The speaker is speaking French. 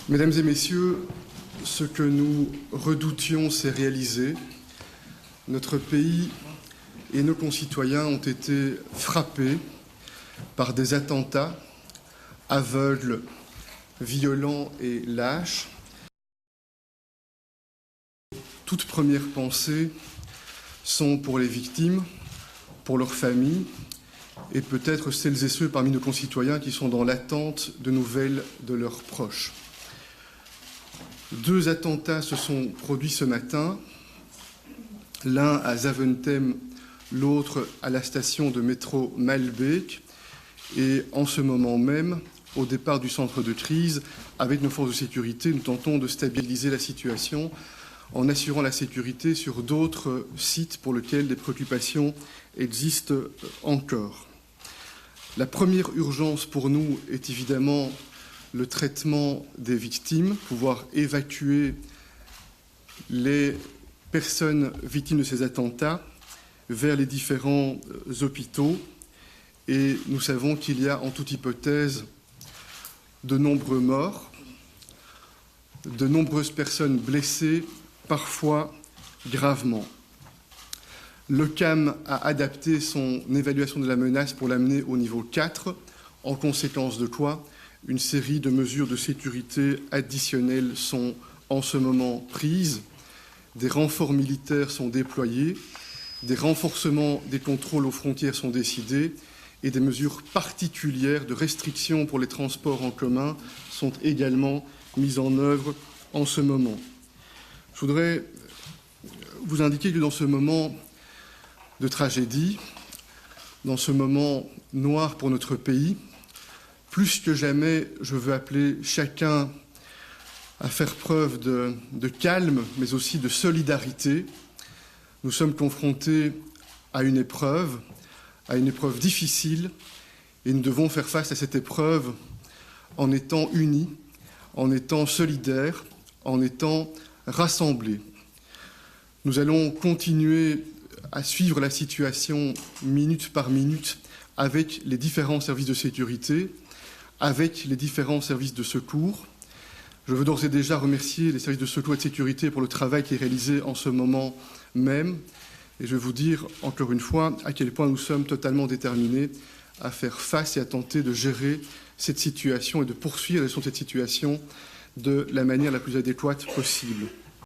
Mesdames et messieurs, ce que nous redoutions s'est réalisé. Notre pays et nos concitoyens ont été frappés par des attentats aveugles, violents et lâches. Toutes premières pensées sont pour les victimes, pour leurs familles et peut-être celles et ceux parmi nos concitoyens qui sont dans l'attente de nouvelles de leurs proches. 2 attentats se sont produits ce matin, l'un à Zaventem, l'autre à la station de métro Malbec. Et en ce moment même, au départ du centre de crise, avec nos forces de sécurité, nous tentons de stabiliser la situation en assurant la sécurité sur d'autres sites pour lesquels des préoccupations existent encore. La première urgence pour nous est évidemment le traitement des victimes, pouvoir évacuer les personnes victimes de ces attentats vers les différents hôpitaux. Et nous savons qu'il y a en toute hypothèse de nombreux morts, de nombreuses personnes blessées, parfois gravement. L'OCAM a adapté son évaluation de la menace pour l'amener au niveau 4, en conséquence de quoi une série de mesures de sécurité additionnelles sont en ce moment prises. Des renforts militaires sont déployés, des renforcements des contrôles aux frontières sont décidés et des mesures particulières de restriction pour les transports en commun sont également mises en œuvre en ce moment. Je voudrais vous indiquer que dans ce moment de tragédie, dans ce moment noir pour notre pays, plus que jamais, je veux appeler chacun à faire preuve de calme, mais aussi de solidarité. Nous sommes confrontés à une épreuve difficile, et nous devons faire face à cette épreuve en étant unis, en étant solidaires, en étant rassemblés. Nous allons continuer à suivre la situation minute par minute avec les différents services de sécurité, avec les différents services de secours. Je veux d'ores et déjà remercier les services de secours et de sécurité pour le travail qui est réalisé en ce moment même. Et je veux vous dire encore une fois à quel point nous sommes totalement déterminés à faire face et à tenter de gérer cette situation et de poursuivre la gestion de cette situation de la manière la plus adéquate possible.